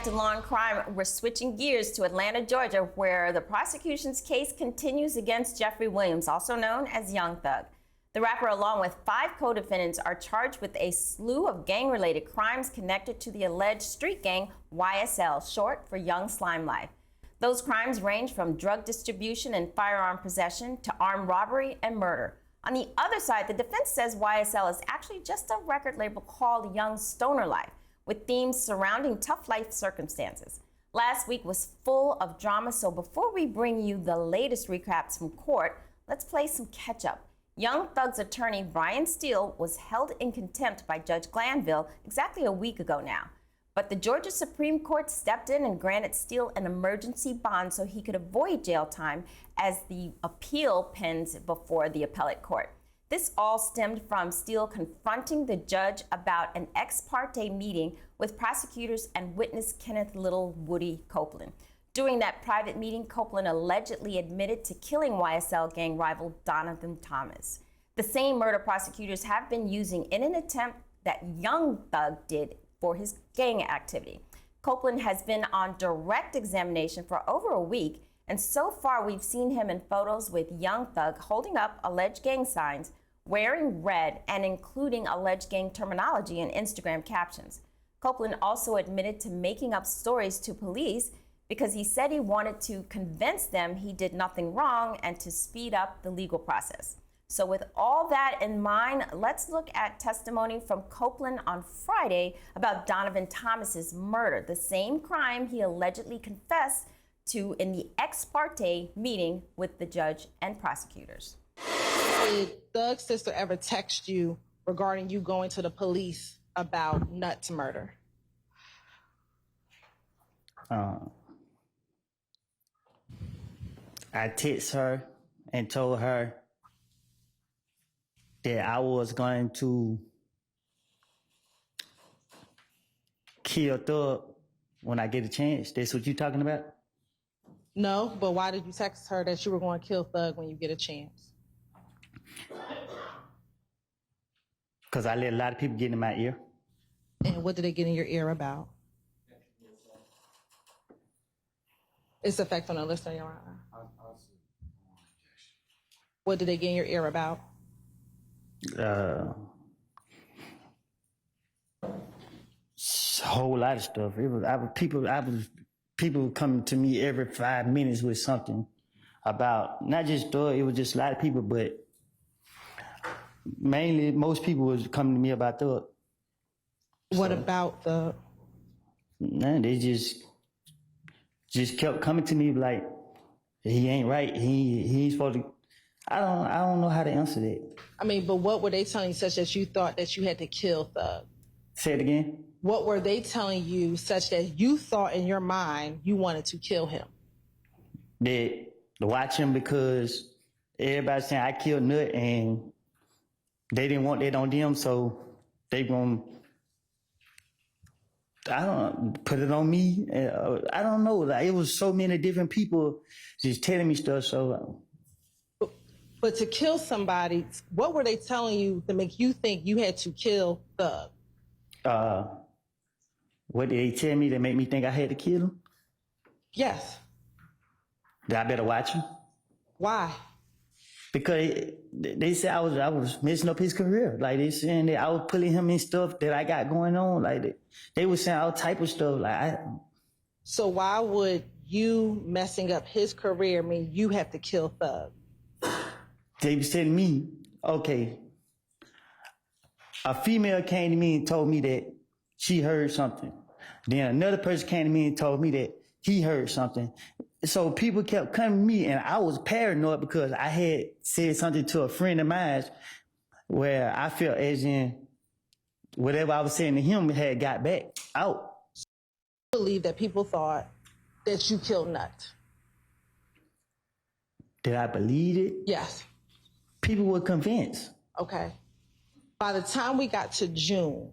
to Law&Crime. We're switching gears to Atlanta, Georgia, where the prosecution's case continues against Jeffrey Williams, also known as Young Thug. The rapper, along with 5 co-defendants, are charged with a slew of gang-related crimes connected to the alleged street gang YSL, short for Young Slime Life. Those crimes range from drug distribution and firearm possession to armed robbery and murder. On the other side, the defense says YSL is actually just a record label called Young Stoner Life, with themes surrounding tough life circumstances. Last week was full of drama, so before we bring you the latest recaps from court, let's play some catch up. Young Thug's attorney, Brian Steele, was held in contempt by Judge Glanville exactly a week ago now. But the Georgia Supreme Court stepped in and granted Steele an emergency bond so he could avoid jail time as the appeal pens before the appellate court. This all stemmed from Steele confronting the judge about an ex parte meeting with prosecutors and witness Kenneth Lil Woody Copeland. During that private meeting, Copeland allegedly admitted to killing YSL gang rival Donovan Thomas, the same murder prosecutors have been using in an attempt that Young Thug did for his gang activity. Copeland has been on direct examination for over a week, and so far we've seen him in photos with Young Thug holding up alleged gang signs, wearing red, and including alleged gang terminology in Instagram captions. Copeland also admitted to making up stories to police because he said he wanted to convince them he did nothing wrong and to speed up the legal process. So with all that in mind, let's look at testimony from Copeland on Friday about Donovan Thomas's murder, the same crime he allegedly confessed to in the ex parte meeting with the judge and prosecutors. Did Thug's sister ever text you regarding you going to the police about Nut's murder? I texted her and told her that I was going to kill Thug when I get a chance. That's what you talking about? No, but why did you text her that you were going to kill Thug when you get a chance? Because I let a lot of people get in my ear. And what did they get in your ear about? Its effect on the listener, Your Honor. What did they get in your ear about? A whole lot of stuff. People coming to me every 5 minutes with something about not just Thug. It was just a lot of people, but mainly most people was coming to me about Thug. What about Thug? Nah, they just kept coming to me like he ain't right. He ain't supposed to. I don't know how to answer that. I mean, but what were they telling you such that you thought that you had to kill Thug? Say it again. What were they telling you such that you thought in your mind you wanted to kill him? That to watch him because everybody's saying I killed Nut and they didn't want that on them, so they gonna, I don't know, put it on me. I don't know. Like, it was so many different people just telling me stuff. So, but to kill somebody, what were they telling you to make you think you had to kill Thug? What did they tell me to make me think I had to kill him? Yes. That I better watch him? Why? Because they said I was messing up his career. Like, they saying that I was pulling him in stuff that I got going on. Like, they were saying all type of stuff. Like, so why would you messing up his career mean you have to kill Thug? They was telling me, okay, a female came to me and told me that she heard something. Then another person came to me and told me that he heard something. So people kept coming to me, and I was paranoid because I had said something to a friend of mine where I felt as in whatever I was saying to him had got back out. I believe that people thought that you killed Nut. Did I believe it? Yes. People were convinced. Okay. By the time we got to June,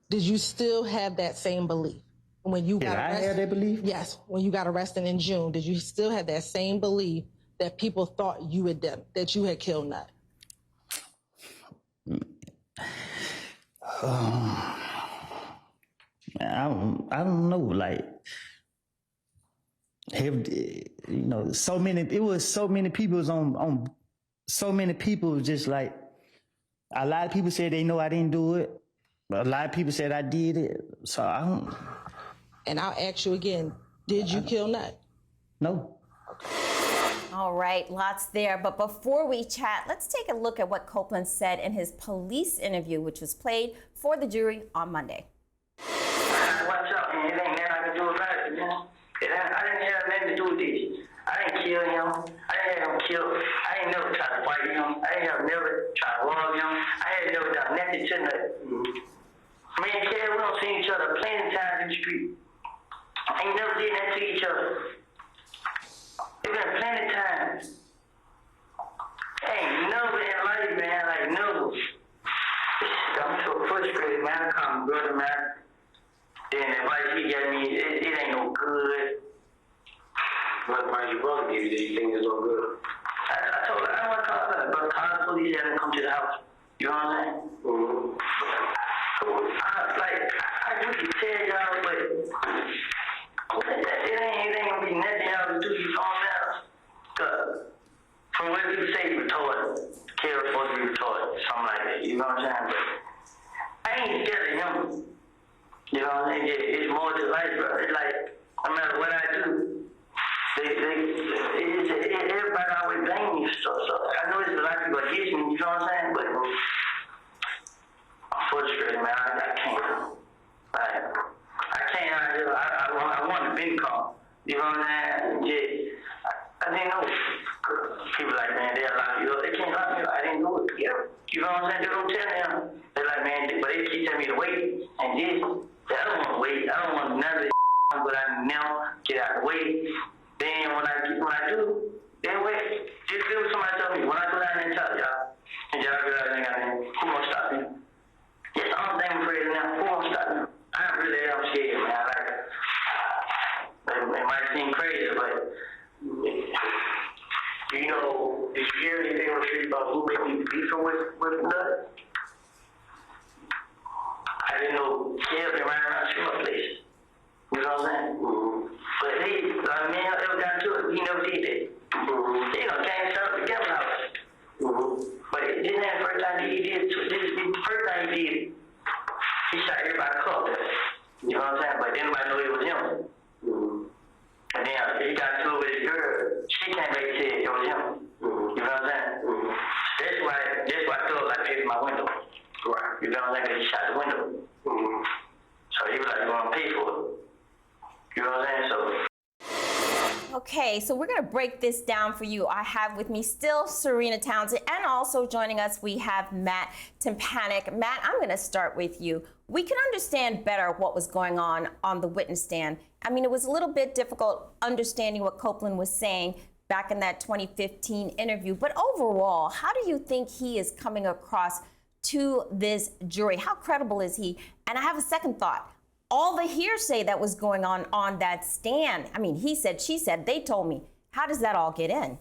did you still have that same belief? When you got arrested? Did I have that belief? Yes. When you got arrested in June, did you still have that same belief that people thought you had done, that you had killed Nut? I don't know, like, so many people was on so many people, just like, a lot of people said they know I didn't do it, but a lot of people said I did it, so I don't. And I'll ask you again, did you kill Nut? No. All right, lots there. But before we chat, let's take a look at what Copeland said in his police interview, which was played for the jury on Monday. What's up, man? It ain't nothing I can do about it, man. I didn't have nothing to do with this. I didn't kill him. I didn't have him killed. I ain't never tried to fight him. I ain't never tried to rob him. I ain't never done nothing to nothing. Me and Terri, we don't see each other plenty of times in the street. I ain't never did that to each other. It's been plenty of times. Ain't never in life, man, like never. I'm so frustrated, man. I call my brother, man. Then the advice he gave me, it ain't no good. What advice your brother gave you that you think is no good? I told her, I don't want to call her, but call the police and come to the house. You know what I'm saying? Mm-hmm. I just tell y'all, but it ain't gonna be nothing y'all to do. You know what I'm saying? From what you say, retarded. Carol supposed to be retarded, something like that. You know what I'm saying? But I ain't scared of him. You know what I'm saying? It's more to life, bro. It's like, no matter what I do, everybody always blame me. So I know there's a lot of people against me, you know what I'm saying? But I'm frustrated, man. I can't. I can't out here. I want to be calm. You know what I'm saying? I didn't know. People like, man, they'll lock you up. They can't lock me up. I didn't know it. Yeah. You know what I'm saying? They don't tell them. They're like, man, but they keep telling me to wait. And this, I don't want to wait. I don't want none of this, but I now get out of the way. Then when I do, then wait. Just do what somebody tell me. When I go down there and tell y'all, and y'all go down there, who gonna stop me? Yes, I'm damn afraid of now. Who gonna stop me? I really am scared, man. It might seem crazy, but you know, did you hear anything on the street about who may be beefing with Nut? I didn't know Kev been running around shooting up places. You know what I'm saying? Mm-hmm. But he, man, ever got to it, he never did that. Mm-hmm. They gonna came and set up the Kevin house. Mm-hmm. But this ain't the first time he did it. This is the first time he did it. He shot everybody up. You know what I'm saying? But then nobody knew it was him. Mm-hmm. And then he got to it with his girl. She came back and said it was him. Mm-hmm. You know what I'm saying? Mm-hmm. That's why I felt like paved my window. Right. You know what I'm saying? Because he shot the window. Mm-hmm. So he was like, you're going to pay for it. You know what I'm saying? Okay, so we're going to break this down for you. I have with me still Serena Townsend, and also joining us, we have Matt Tympanik. Matt, I'm going to start with you. We can understand better what was going on the witness stand. I mean, it was a little bit difficult understanding what Copeland was saying back in that 2015 interview. But overall, how do you think he is coming across to this jury? How credible is he? And I have a second thought. All the hearsay that was going on that stand. I mean, he said, she said, they told me. How does that all get in?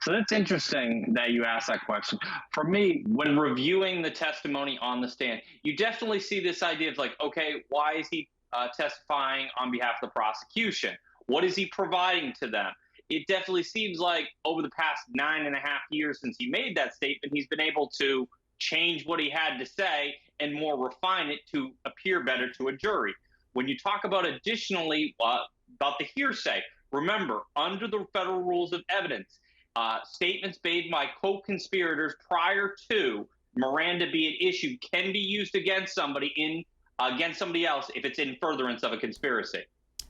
So that's interesting that you asked that question. For me, when reviewing the testimony on the stand, you definitely see this idea of like, okay, why is he testifying on behalf of the prosecution? What is he providing to them? It definitely seems like over the past 9.5 years since he made that statement, he's been able to change what he had to say and more refine it to appear better to a jury. When you talk about additionally about the hearsay, remember, under the federal rules of evidence, statements made by co-conspirators prior to Miranda being issued can be used against somebody against somebody else if it's in furtherance of a conspiracy.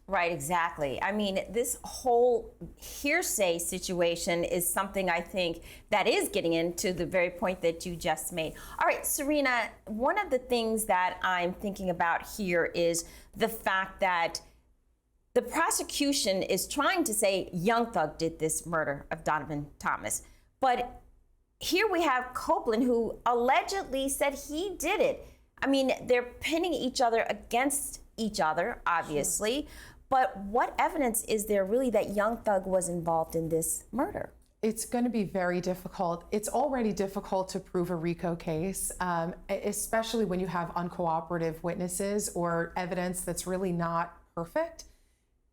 Right, exactly. I mean, this whole hearsay situation is something I think that is getting into the very point that you just made. All right, Serena, one of the things that I'm thinking about here is the fact that the prosecution is trying to say Young Thug did this murder of Donovan Thomas. But here we have Copeland, who allegedly said he did it. I mean, they're pinning each other against each other, obviously. Sure. But what evidence is there really that Young Thug was involved in this murder? It's going to be very difficult. It's already difficult to prove a RICO case, especially when you have uncooperative witnesses or evidence that's really not perfect.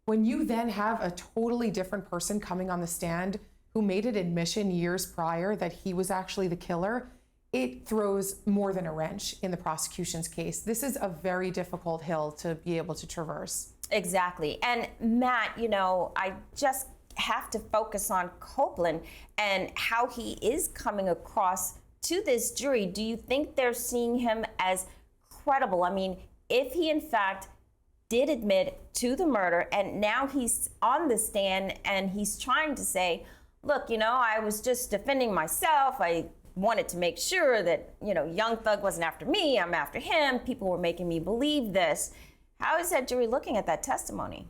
When you then have a totally different person coming on the stand who made an admission years prior that he was actually the killer, it throws more than a wrench in the prosecution's case. This is a very difficult hill to be able to traverse. Exactly. And Matt, you know, I just have to focus on Copeland and how he is coming across to this jury. Do you think they're seeing him as credible? I mean, if he in fact did admit to the murder and now he's on the stand and he's trying to say, look, you know, I was just defending myself. I wanted to make sure that, you know, Young Thug wasn't after me, I'm after him. People were making me believe this. How is that jury looking at that testimony?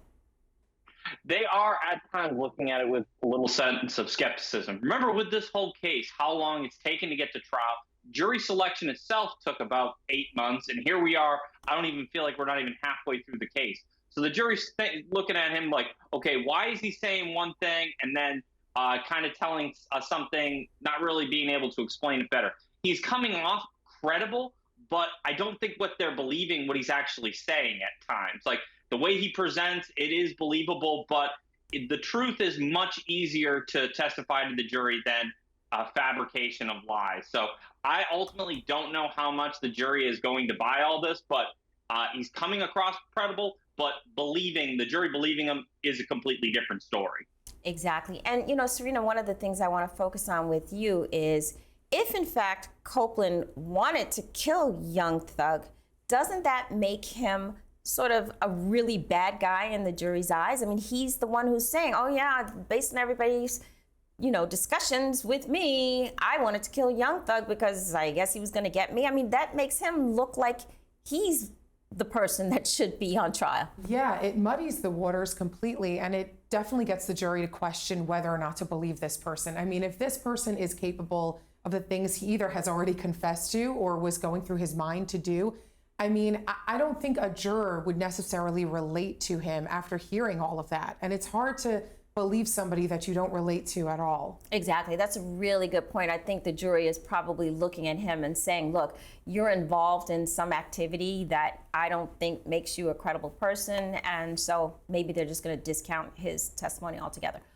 They are at times looking at it with a little sense of skepticism. Remember, with this whole case, how long it's taken to get to trial. Jury selection itself took about 8 months, and here we are. I don't even feel like we're not even halfway through the case. So the jury's looking at him like, okay, why is he saying one thing and then kind of telling us something, not really being able to explain it better. He's coming off credible, but I don't think what they're believing what he's actually saying at times. Like, the way he presents, it is believable, but the truth is much easier to testify to the jury than a fabrication of lies. So I ultimately don't know how much the jury is going to buy all this, but he's coming across credible, but the jury believing him is a completely different story. Exactly. And, you know, Serena, one of the things I want to focus on with you is if, in fact, Copeland wanted to kill Young Thug, doesn't that make him sort of a really bad guy in the jury's eyes? I mean, he's the one who's saying, oh, yeah, based on everybody's, you know, discussions with me, I wanted to kill Young Thug because I guess he was going to get me. I mean, that makes him look like he's the person that should be on trial. Yeah, it muddies the waters completely, and it definitely gets the jury to question whether or not to believe this person. I mean, if this person is capable of the things he either has already confessed to or was going through his mind to do, I mean, I don't think a juror would necessarily relate to him after hearing all of that. And it's hard to believe somebody that you don't relate to at all. Exactly. That's a really good point. I think the jury is probably looking at him and saying, look, you're involved in some activity that I don't think makes you a credible person. And so maybe they're just going to discount his testimony altogether.